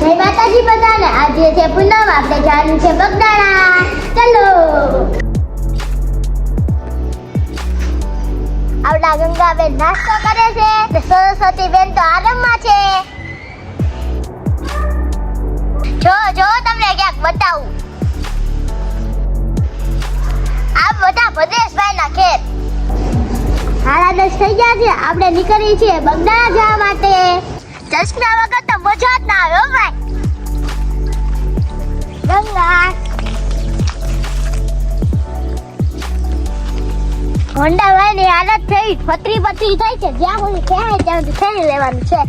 જય માતાજી બધાને. આજે છે પૂનમ, આપણે જવાનું છે બગદાણા. ચલો. આવડા ગંગાબેન નાસ્તો કરે છે ને સરસ્વતી બેન તો આરામમાં છે. જો તમને ક્યાંક બતાવું. આ બધા ભદ્રેશભાઈ ના ખેત. 10:30 થઈ ગયા છે. આપણે નીકળી છીએ બગદાણા જવા માટે. ચશ્મા વગર તો મજા જ ના આવે હો ભાઈ. ગંગા હોન્ડાભાઈ ની હાલત થઈ પતરી થાય છે. જ્યાં સુધી ક્યાંય ત્યાં થઈને લેવાનું છે.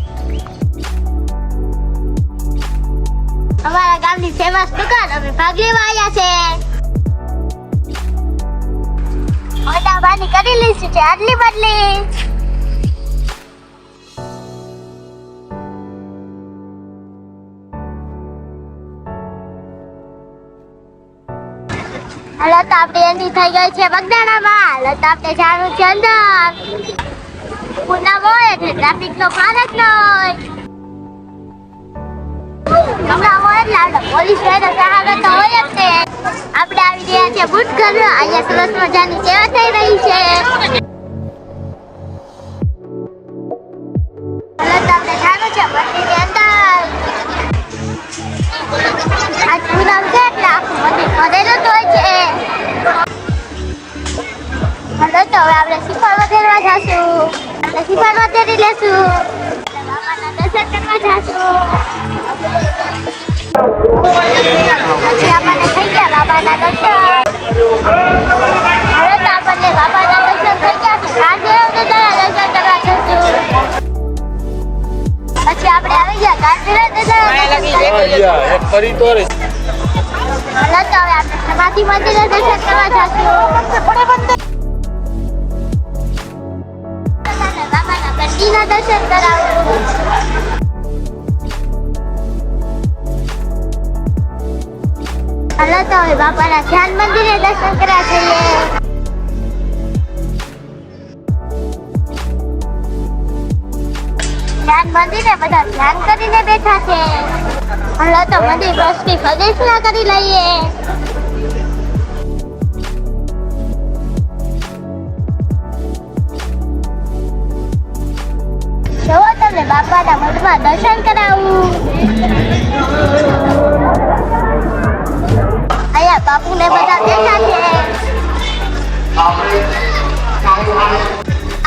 અમારા ગામની ફેમસ દુકાન અમે ભાગ લેવા આવ્યા છે. હોન્ડાભાઈ ની કરી લઈશું છે આટલી બદલી. હાલો તો આપણે એન્ટ્રી થઈ ગઈ છે બગદાણામાં. હાલો તો આપણે જવાનું છે અંદર. પૂનમ હોય એટલે ટ્રાફિક નો ભાર જ ન હોય. હમણાં હોય એટલે આપણે પોલીસ વાળા સહારા તો હોય જ તે. આપણે આવી ગયા છે બુટ ઘર. અહીંયા સરસ મજાની સેવા થઈ રહી છે. હાલો તો આપણે જવાનું છે મંદિરની અંદર. આજ પૂનમ છે એટલે આખું મંદિર ભરેલું જ હોય છે. હાલો તો હવે આપણે શ્રીફળ વધેરવા જઈશું. આપણે શ્રીફળ વધેરી લેશું. બાબાના દર્શન કરવા જઈશું. પછી આપણને થઈ ગયા બાબાના દર્શન. હવે તો આપણને બાબાના દર્શન થઈ ગયા છે. ગાંધીરાવ દાદાના દર્શન કરવા જઈશું. પછી આપણે આવી ગયા ગાંધીરાવ દાદાના દર્શન કરવા. હાલો તો હવે આપણે સમાધિ મંદિરે દર્શન કરવા જઈશું. બાબાના ગંડીના દર્શન કરાવું. હાલો તો હવે બાપાના ધ્યાન મંદિરે દર્શન કરવા જઈએ. ધ્યાન મંદિરે બધા ધ્યાન કરીને બેઠા છે. હાલો તો મંદિર ટ્રસ્ટી પ્રદક્ષિણા કરી લઈએ. જોવો તમને બાપાના મઠમાં દર્શન કરાવું. અહીંયા બાપુને બધા બેઠા છે.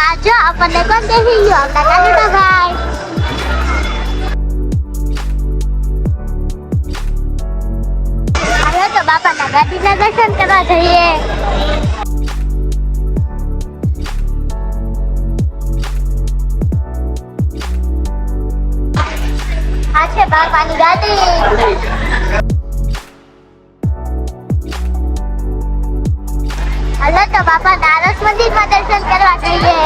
આ જો આપણને કોણ દેખી ગયો? આપણા કાનુડા ભાઈ. હાલો તો બાપાના ગાડીના દર્શન કરવા જઈએ. આ છે બાપાની ગાડી. હાલો તો બાપા નારસ મંદિરમાં દર્શન કરવા જઈએ.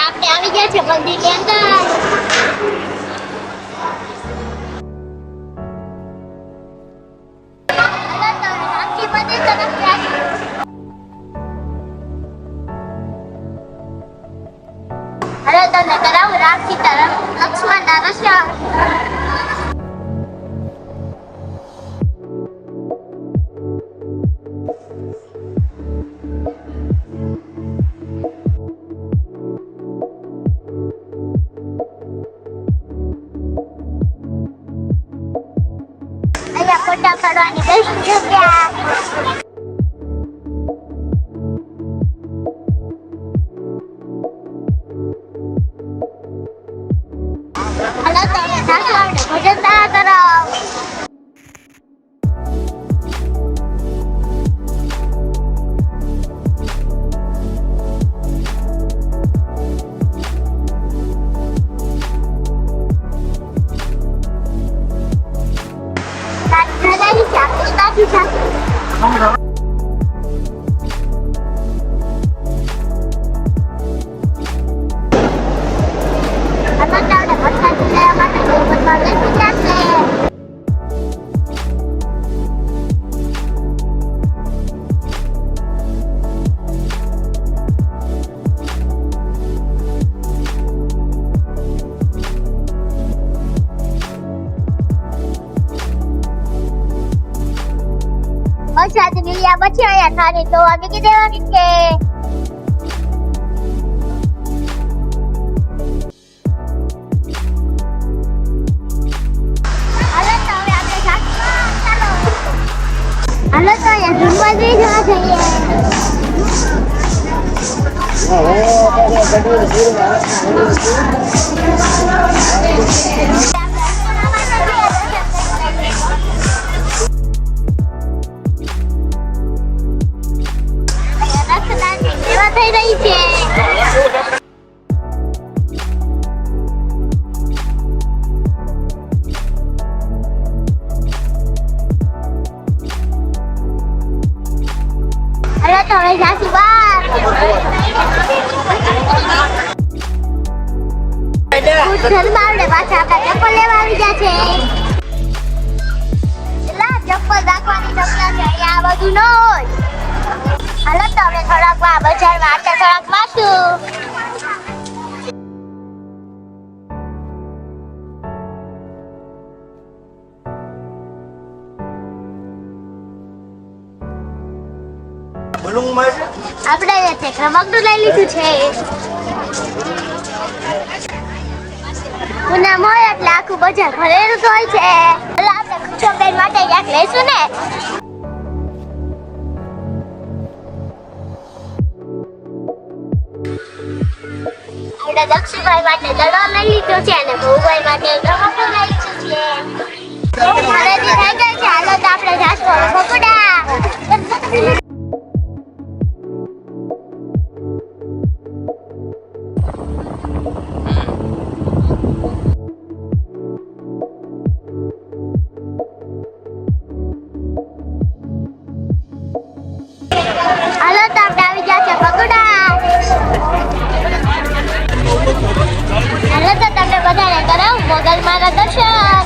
આપણે આવી ગયા છે મંદિરની અંદર. હવે તમને કરાવું રામ સીતા લક્ષ્મણના દર્શન. અહીંયા ફોટા પાડવાની બેસ્ટ જગ્યા. હાલો તો હવે સાસુને ભજન કરાવ. બાકી છે. વરસાદ નીલિયા પછી અહીંયા થાને તો અમે કે દેવાની કે હાલો તો અહીંયા ઝૂમમાં જઈ જવા જઈએ. થઈ રહી છે. હવે તો હવે જાસુ બહાર. ઘરમાં આવડે પાછા આપણા ચપ્પલ લેવા આવી ગયા છે. એલા ચપ્પલ રાખવાની જગ્યા છે, અહીંયા આ બધું ન હોય. હાલો તો આપણે થોડાક બજારમાં આટા થોડાક મારશું. આપણે રમકડું લઈ લીધું છે. પૂનમ હોય એટલે આખું બજાર ભરેલું હોય છે. એટલે આપણે છોકરી માટે ક્યાંક લઈશું ને. આપણે દક્ષિણભાઈ માટે દડો લઈ લીધો છે અને ભૌભાઈ માટે રમકડું લઈ લીધું છે. ખરીદી થઈ ગઈ છે. હાલો તો આપણે જાશું ફફડા. હાલો તો આપણે આવી ગયા છે ફફડા. હાલો તો તમને બધાને કરાવું મોગલમાના દર્શન.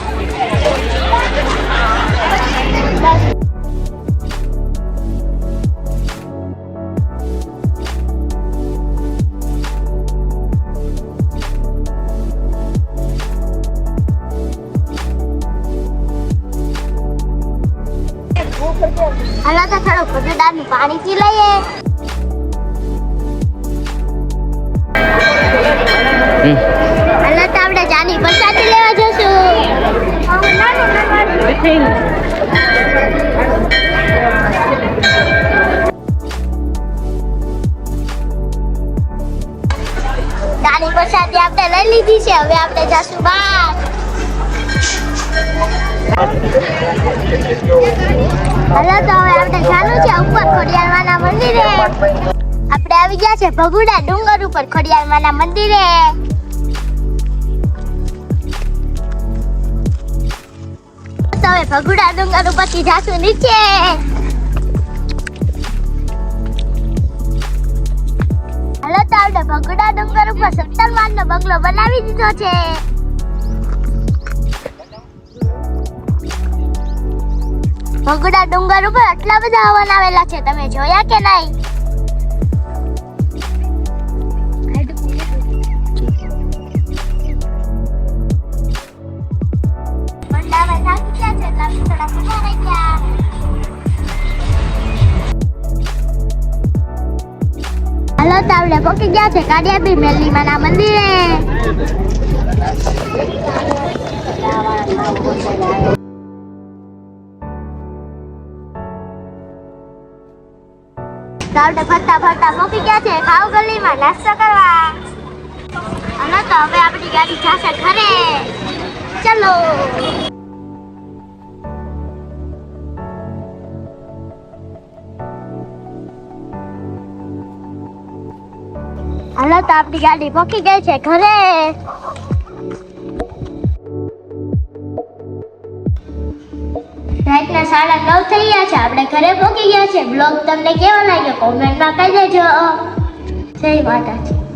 હાલો તો થોડું ભગડાનું પાણી પી લઈએ. હાલો તો આપણે જાની પ્રસાદી લેવા જશું. જાની પ્રસાદી આપણે લઈ લીધી છે. હવે આપણે જશું બહાર. હાલો તો હવે આપણે જાનું છે ઉપર ખોડિયારમાંના મંદિરે. આપણે આવી ગયા છે ભગુડા ડુંગર ઉપર ખોડિયારમાંના મંદિરે. તો હવે ભગુડા ડુંગર ઉપરથી જાશું નીચે. હાલો તો આપણે ભગુડા ડુંગર ઉપર સત્તરમાળનો બંગલો બનાવી દીધો છે. ભગુડા ડુંગર ઉપર આટલા બધા હવન આવેલા છે, તમે જોયા કે નહીં? હાલો તો આપણે પહોંચી ગયા છે કાડિયાબી મેલીમાના મંદિરે. આપણે ફરતા ફરતા પહોંચી ગયા છે ખાવ ગલીમાં નાસ્તો કરવા. હાલો તો હવે આપણી ગાડી જશે ઘરે. ચલો. હાલો તો આપણી ગાડી પહોંચી ગઈ છે ઘરે. જય રાતના 9:30 થઈ ગયા છે, આપણે ઘરે પહોંચી ગયા છે. બ્લોગ તમને કેવો લાગ્યો કોમેન્ટમાં કહી દેજો. જય માતાજી.